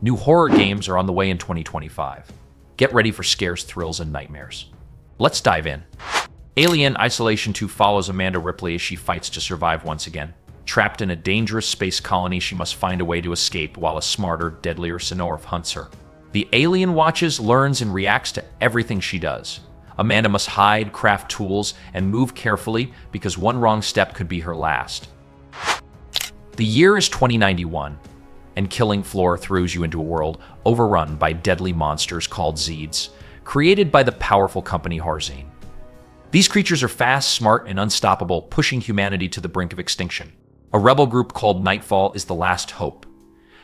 New horror games are on the way in 2025. Get ready for scares, thrills, and nightmares. Let's dive in. Alien Isolation 2 follows Amanda Ripley as she fights to survive once again. Trapped in a dangerous space colony, she must find a way to escape while a smarter, deadlier xenomorph hunts her. The alien watches, learns, and reacts to everything she does. Amanda must hide, craft tools, and move carefully because one wrong step could be her last. The year is 2091, and Killing Floor throws you into a world overrun by deadly monsters called Zeeds, created by the powerful company Harzane. These creatures are fast, smart, and unstoppable, pushing humanity to the brink of extinction. A rebel group called Nightfall is the last hope.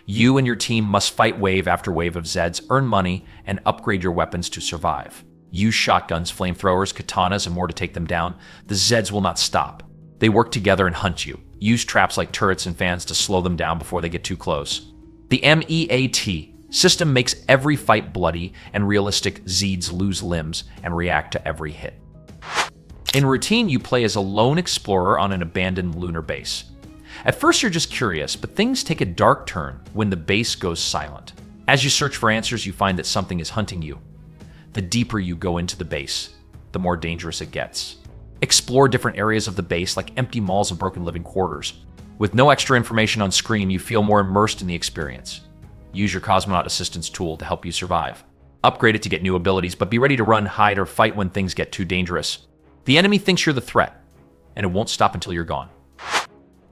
You and your team must fight wave after wave of Zeds, earn money, and upgrade your weapons to survive. Use shotguns, flamethrowers, katanas, and more to take them down. The Zeds will not stop. They work together and hunt you. Use traps like turrets and fans to slow them down before they get too close. The MEAT system makes every fight bloody, and realistic Zeeds lose limbs and react to every hit. In routine, you play as a lone explorer on an abandoned lunar base. At first, you're just curious, but things take a dark turn when the base goes silent. As you search for answers, you find that something is hunting you. The deeper you go into the base, the more dangerous it gets. Explore different areas of the base like empty malls and broken living quarters. With no extra information on screen, you feel more immersed in the experience. Use your Cosmonaut Assistance tool to help you survive. Upgrade it to get new abilities, but be ready to run, hide, or fight when things get too dangerous. The enemy thinks you're the threat, and it won't stop until you're gone.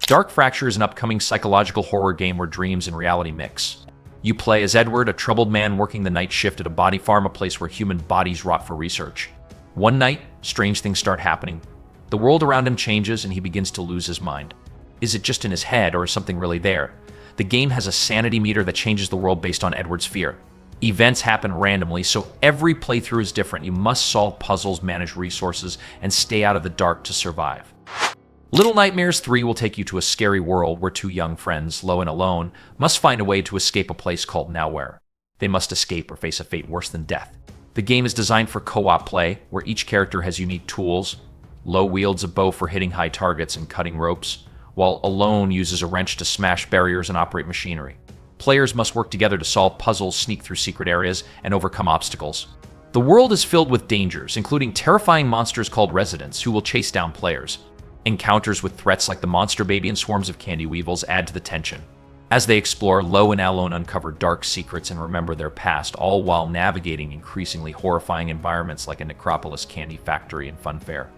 Dark Fracture is an upcoming psychological horror game where dreams and reality mix. You play as Edward, a troubled man working the night shift at a body farm, a place where human bodies rot for research. One night, strange things start happening. The world around him changes and he begins to lose his mind. Is it just in his head, or is something really there? The game has a sanity meter that changes the world based on Edward's fear. Events happen randomly, so every playthrough is different. You must solve puzzles, manage resources, and stay out of the dark to survive. Little Nightmares 3 will take you to a scary world where two young friends, Lo and Alone, must find a way to escape a place called Nowhere. They must escape or face a fate worse than death. The game is designed for co-op play, where each character has unique tools. Lo wields a bow for hitting high targets and cutting ropes, while Alone uses a wrench to smash barriers and operate machinery. Players must work together to solve puzzles, sneak through secret areas, and overcome obstacles. The world is filled with dangers, including terrifying monsters called residents who will chase down players. Encounters with threats like the monster baby and swarms of candy weevils add to the tension. As they explore, Lo and Alone uncover dark secrets and remember their past, all while navigating increasingly horrifying environments like a necropolis, candy factory, and fun fair.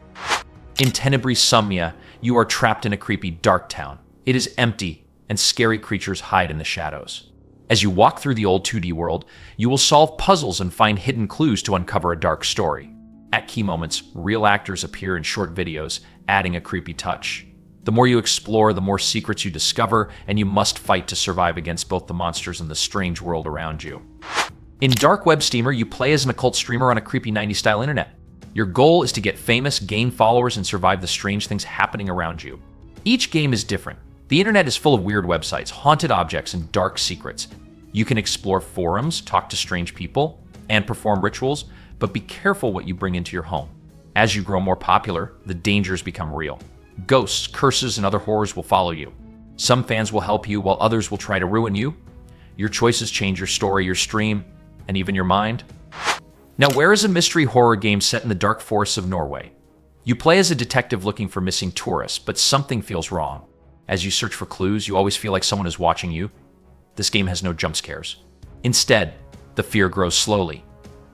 In Tenebris Somnia, you are trapped in a creepy dark town. It is empty, and scary creatures hide in the shadows. As you walk through the old 2D world, you will solve puzzles and find hidden clues to uncover a dark story. At key moments, real actors appear in short videos, adding a creepy touch. The more you explore, the more secrets you discover, and you must fight to survive against both the monsters and the strange world around you. In darkwebSTREAMER, you play as an occult streamer on a creepy 90s-style internet. Your goal is to get famous, gain followers, and survive the strange things happening around you. Each game is different. The internet is full of weird websites, haunted objects, and dark secrets. You can explore forums, talk to strange people, and perform rituals, but be careful what you bring into your home. As you grow more popular, the dangers become real. Ghosts, curses, and other horrors will follow you. Some fans will help you, while others will try to ruin you. Your choices change your story, your stream, and even your mind. Nowhere is a mystery horror game set in the dark forests of Norway. You play as a detective looking for missing tourists, but something feels wrong. As you search for clues, you always feel like someone is watching you. This game has no jump scares. Instead, the fear grows slowly.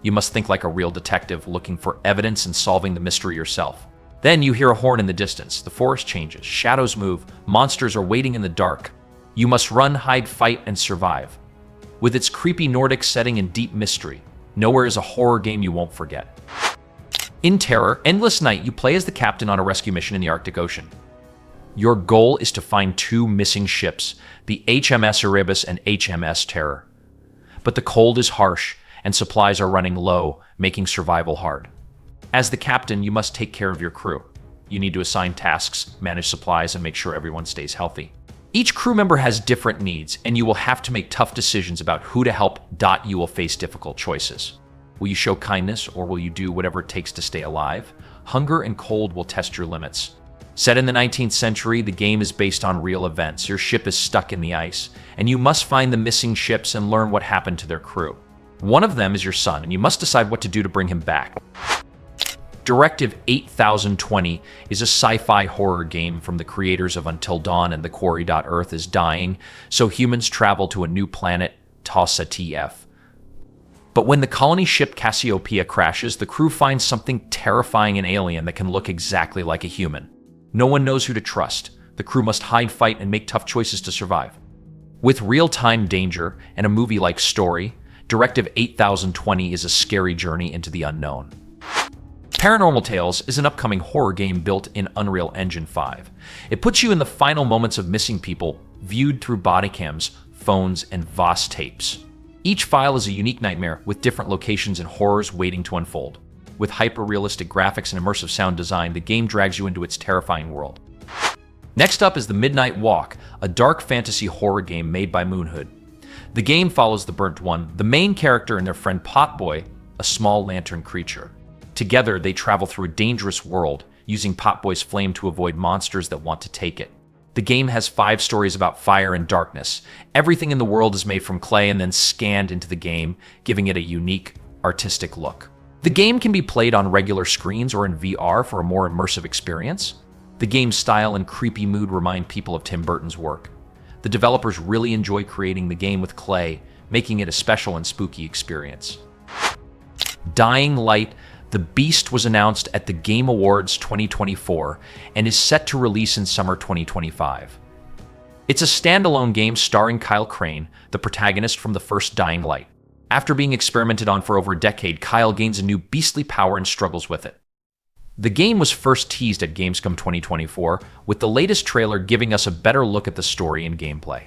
You must think like a real detective, looking for evidence and solving the mystery yourself. Then you hear a horn in the distance. The forest changes, shadows move, monsters are waiting in the dark. You must run, hide, fight, and survive. With its creepy Nordic setting and deep mystery, Nowhere is a horror game you won't forget. In Terror, Endless Night, you play as the captain on a rescue mission in the Arctic Ocean. Your goal is to find two missing ships, the HMS Erebus and HMS Terror. But the cold is harsh, and supplies are running low, making survival hard. As the captain, you must take care of your crew. You need to assign tasks, manage supplies, and make sure everyone stays healthy. Each crew member has different needs, and you will have to make tough decisions about who to help. You will face difficult choices. Will you show kindness, or will you do whatever it takes to stay alive? Hunger and cold will test your limits. Set in the 19th century, the game is based on real events. Your ship is stuck in the ice, and you must find the missing ships and learn what happened to their crew. One of them is your son, and you must decide what to do to bring him back. Directive 8020 is a sci-fi horror game from the creators of Until Dawn and The Quarry. Earth is dying, so humans travel to a new planet, Tausa TF. But when the colony ship Cassiopeia crashes, the crew finds something terrifying and alien that can look exactly like a human. No one knows who to trust. The crew must hide, fight, and make tough choices to survive. With real-time danger and a movie-like story, Directive 8020 is a scary journey into the unknown. Paranormal Tales is an upcoming horror game built in Unreal Engine 5. It puts you in the final moments of missing people, viewed through body cams, phones, and VOS tapes. Each file is a unique nightmare with different locations and horrors waiting to unfold. With hyper-realistic graphics and immersive sound design, the game drags you into its terrifying world. Next up is The Midnight Walk, a dark fantasy horror game made by Moonhood. The game follows the Burnt One, the main character, and their friend Potboy, a small lantern creature. Together, they travel through a dangerous world, using Potboy's flame to avoid monsters that want to take it. The game has 5 stories about fire and darkness. Everything in the world is made from clay and then scanned into the game, giving it a unique, artistic look. The game can be played on regular screens or in VR for a more immersive experience. The game's style and creepy mood remind people of Tim Burton's work. The developers really enjoy creating the game with clay, making it a special and spooky experience. Dying Light: The Beast was announced at the Game Awards 2024 and is set to release in summer 2025. It's a standalone game starring Kyle Crane, the protagonist from the first Dying Light. After being experimented on for over a decade, Kyle gains a new beastly power and struggles with it. The game was first teased at Gamescom 2024, with the latest trailer giving us a better look at the story and gameplay.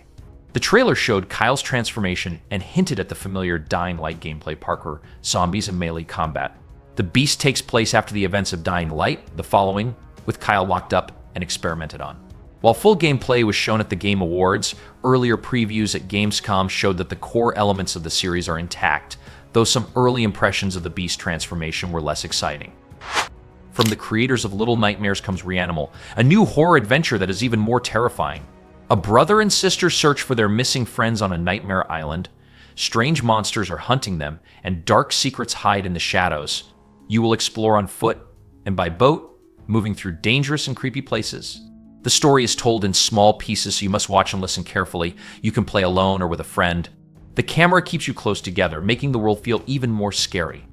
The trailer showed Kyle's transformation and hinted at the familiar Dying Light gameplay: parkour, zombies, and melee combat. The Beast takes place after the events of Dying Light, the following, with Kyle locked up and experimented on. While full gameplay was shown at the Game Awards, earlier previews at Gamescom showed that the core elements of the series are intact, though some early impressions of the Beast transformation were less exciting. From the creators of Little Nightmares comes Reanimal, a new horror adventure that is even more terrifying. A brother and sister search for their missing friends on a nightmare island. Strange monsters are hunting them, and dark secrets hide in the shadows. You will explore on foot and by boat, moving through dangerous and creepy places. The story is told in small pieces, so you must watch and listen carefully. You can play alone or with a friend. The camera keeps you close together, making the world feel even more scary.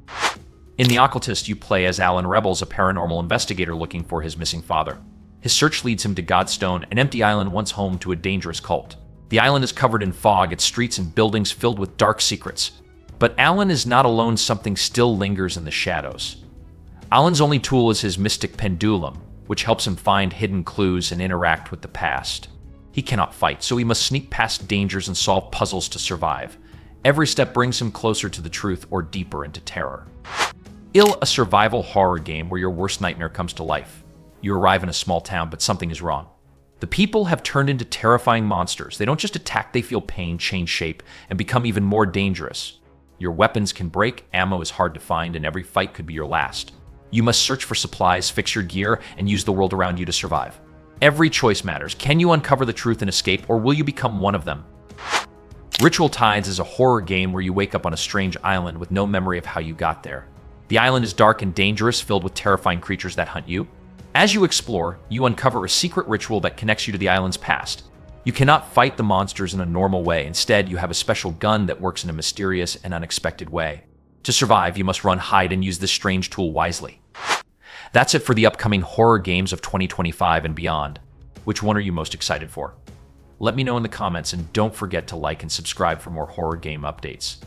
In The Occultist, you play as Alan Rebels, a paranormal investigator looking for his missing father. His search leads him to Godstone, an empty island once home to a dangerous cult. The island is covered in fog, its streets and buildings filled with dark secrets. But Alan is not alone, something still lingers in the shadows. Alan's only tool is his mystic pendulum, which helps him find hidden clues and interact with the past. He cannot fight, so he must sneak past dangers and solve puzzles to survive. Every step brings him closer to the truth or deeper into terror. Ill, a survival horror game where your worst nightmare comes to life. You arrive in a small town, but something is wrong. The people have turned into terrifying monsters. They don't just attack, they feel pain, change shape, and become even more dangerous. Your weapons can break, ammo is hard to find, and every fight could be your last. You must search for supplies, fix your gear, and use the world around you to survive. Every choice matters. Can you uncover the truth and escape, or will you become one of them? Ritual Tides is a horror game where you wake up on a strange island with no memory of how you got there. The island is dark and dangerous, filled with terrifying creatures that hunt you. As you explore, you uncover a secret ritual that connects you to the island's past. You cannot fight the monsters in a normal way. Instead, you have a special gun that works in a mysterious and unexpected way. To survive, you must run, hide, and use this strange tool wisely. That's it for the upcoming horror games of 2025 and beyond. Which one are you most excited for? Let me know in the comments, and don't forget to like and subscribe for more horror game updates.